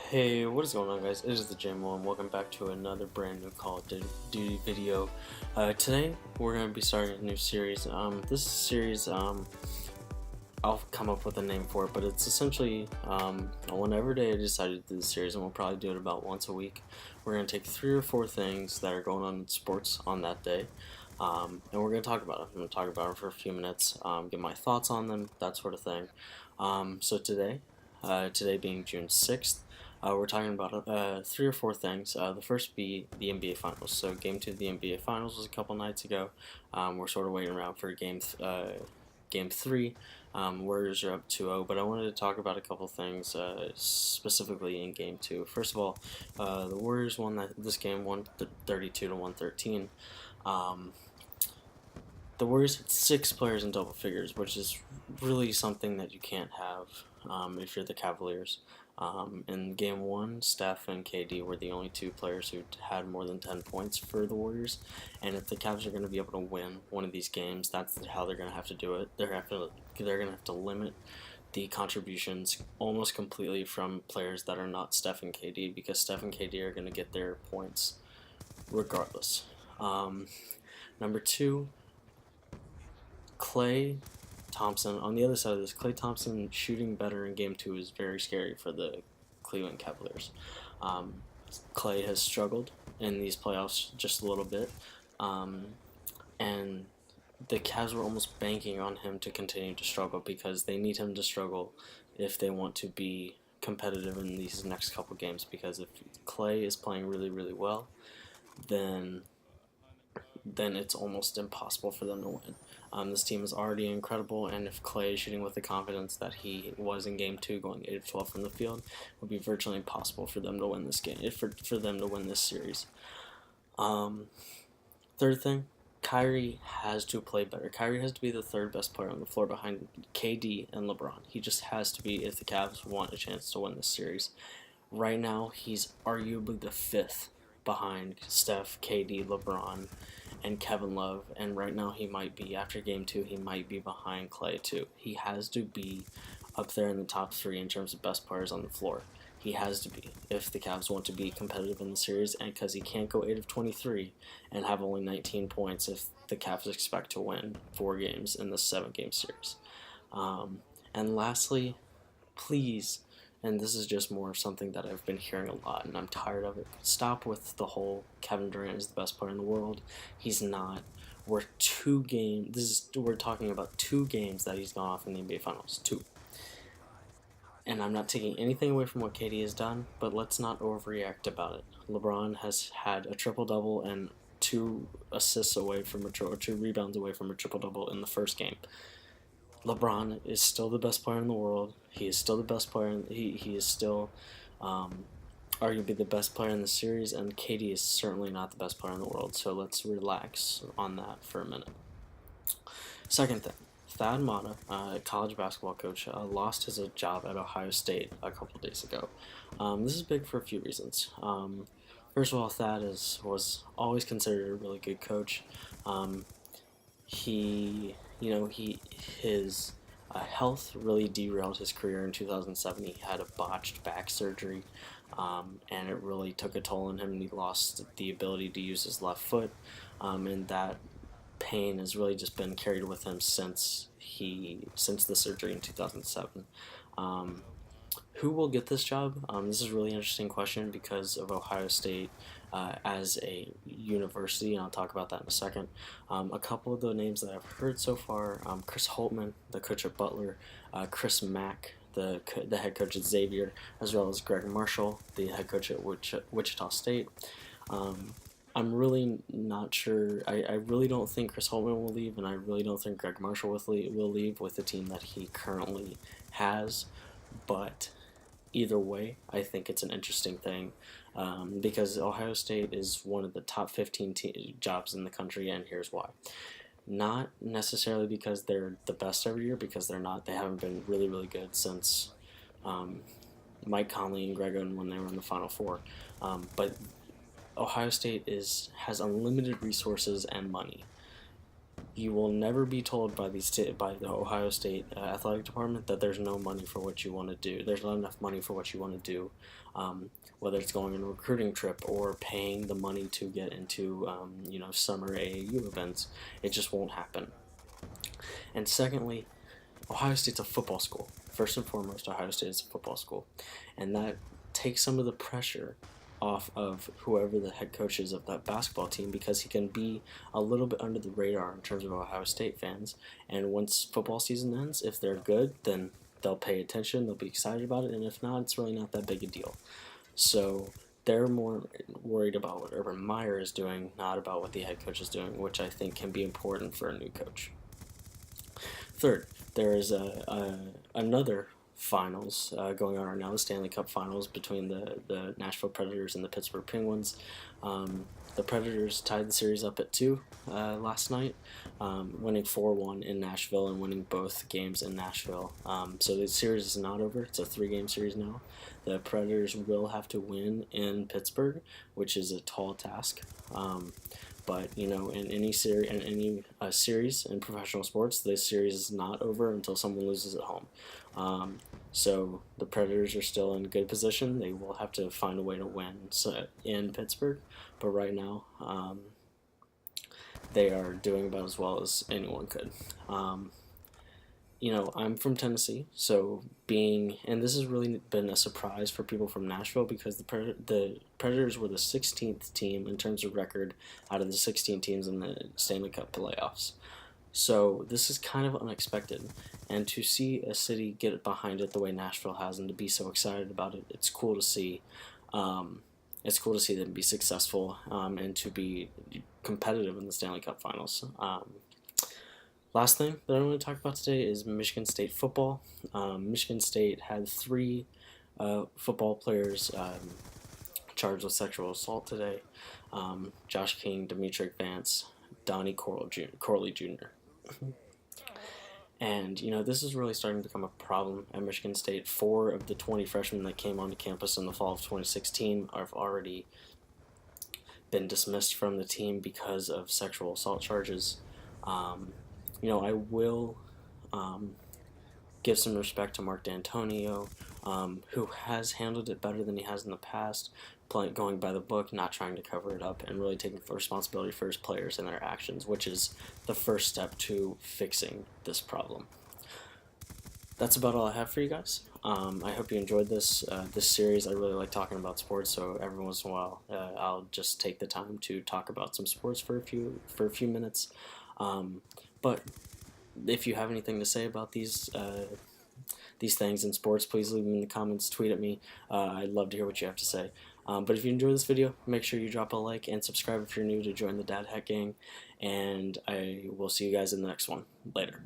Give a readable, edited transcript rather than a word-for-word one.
Hey, what is going on, guys? It is the JMO and welcome back to another brand new Call of Duty video. Today we're going to be starting a new series. This series, I'll come up with a name for it, but it's essentially whenever day I decided to do the series, and we'll probably do it about once a week. We're going to take 3 or 4 things that are going on in sports on that day, and we're going to talk about it. I'm going to talk about it for a few minutes, get my thoughts on them, that sort of thing. So today being June 6th, we're talking about 3 or 4 things. The first be the NBA Finals. So Game 2 of the NBA Finals was a couple nights ago. We're sort of waiting around for Game 3. Warriors are up 2-0, but I wanted to talk about a couple things specifically in Game 2. First of all, the Warriors won this game 132 to 113. The Warriors had 6 players in double figures, which is really something that you can't have if you're the Cavaliers. In Game 1, Steph and KD were the only 2 players who had more than 10 points for the Warriors, and if the Cavs are going to be able to win one of these games, that's how they're going to have to do it. They're going to have to limit the contributions almost completely from players that are not Steph and KD, because Steph and KD are going to get their points regardless. Number 2, Klay Thompson. On the other side of this, Klay Thompson shooting better in Game 2 is very scary for the Cleveland Cavaliers. Klay has struggled in these playoffs just a little bit, and the Cavs were almost banking on him to continue to struggle because they need him to struggle if they want to be competitive in these next couple games, because if Klay is playing really, really well, then it's almost impossible for them to win. This team is already incredible, and if Klay is shooting with the confidence that he was in Game 2, going 8 of 12 from the field, it would be virtually impossible for them to win this game, for them to win this series. Third thing, Kyrie has to play better. Kyrie has to be the third best player on the floor behind KD and LeBron. He just has to be if the Cavs want a chance to win this series. Right now, he's arguably the 5th behind Steph, KD, LeBron, and Kevin Love, and right now he might be, after Game 2, he might be behind Klay too. He has to be up there in the top 3 in terms of best players on the floor. He has to be if the Cavs want to be competitive in the series, and because he can't go 8 of 23 and have only 19 points if the Cavs expect to win 4 games in this 7-game series. And lastly, please, and this is just more of something that I've been hearing a lot, and I'm tired of it. Stop with the whole Kevin Durant is the best player in the world. He's not. We're talking about 2 games that he's gone off in the NBA Finals. 2. And I'm not taking anything away from what KD has done, but let's not overreact about it. LeBron has had a triple-double and 2 assists away from or 2 rebounds away from a triple-double in the first game. LeBron is still the best player in the world. He is still the best player. He is still arguably the best player in the series, and KD is certainly not the best player in the world. So let's relax on that for a minute. Second thing, Thad Matta, a college basketball coach, lost his job at Ohio State a couple days ago. This is big for a few reasons. First of all, Thad was always considered a really good coach. His health really derailed his career in 2007. He had a botched back surgery, and it really took a toll on him, and he lost the ability to use his left foot, and that pain has really just been carried with him since the surgery in 2007. Who will get this job? This is a really interesting question because of Ohio State as a university, and I'll talk about that in a second. A couple of the names that I've heard so far, Chris Holtmann, the coach at Butler, Chris Mack, the head coach at Xavier, as well as Greg Marshall, the head coach at Wichita State. I'm really not sure. I really don't think Chris Holtmann will leave, and I really don't think Greg Marshall will leave with the team that he currently has, but either way, I think it's an interesting thing because Ohio State is one of the top 15 jobs in the country, and here's why. Not necessarily because they're the best every year, because they're not. They haven't been really, really good since Mike Conley and Greg Oden when they were in the Final Four. But Ohio State has unlimited resources and money. You will never be told by by the Ohio State athletic department that there's no money for what you want to do. There's not enough money for what you want to do, whether it's going on a recruiting trip or paying the money to get into summer AAU events. It just won't happen. And secondly, Ohio State's a football school. First and foremost, Ohio State is a football school, and that takes some of the pressure off of whoever the head coach is of that basketball team, because he can be a little bit under the radar in terms of Ohio State fans. And once football season ends, if they're good, then they'll pay attention, they'll be excited about it, and if not, it's really not that big a deal. So they're more worried about what Urban Meyer is doing, not about what the head coach is doing, which I think can be important for a new coach. Third, there is another finals going on right now, the Stanley Cup finals between the Nashville Predators and the Pittsburgh Penguins. The Predators tied the series up at 2 last night, winning 4-1 in Nashville and winning both games in Nashville. So the series is not over. It's a 3-game series now. The Predators will have to win in Pittsburgh, which is a tall task. But in any series, series in professional sports, the series is not over until someone loses at home. So the Predators are still in good position. They will have to find a way to win in Pittsburgh, but right now they are doing about as well as anyone could. I'm from Tennessee, so and this has really been a surprise for people from Nashville, because the Predators were the 16th team in terms of record out of the 16 teams in the Stanley Cup playoffs. So this is kind of unexpected, and to see a city get behind it the way Nashville has and to be so excited about it, it's cool to see. It's cool to see them be successful and to be competitive in the Stanley Cup Finals. Last thing that I want to talk about today is Michigan State football. Michigan State had 3 football players charged with sexual assault today. Josh King, Demetric Vance, Donnie Corley Jr. And, this is really starting to become a problem at Michigan State. 4 of the 20 freshmen that came onto campus in the fall of 2016 have already been dismissed from the team because of sexual assault charges. I will give some respect to Mark D'Antonio, who has handled it better than he has in the past, going by the book, not trying to cover it up, and really taking responsibility for his players and their actions, which is the first step to fixing this problem. That's about all I have for you guys. I hope you enjoyed this series. I really like talking about sports, so every once in a while I'll just take the time to talk about some sports for a few minutes. But if you have anything to say about these things in sports, please leave them in the comments, tweet at me. I'd love to hear what you have to say. But if you enjoyed this video, make sure you drop a like and subscribe if you're new to join the Dad Hack Gang, and I will see you guys in the next one. Later.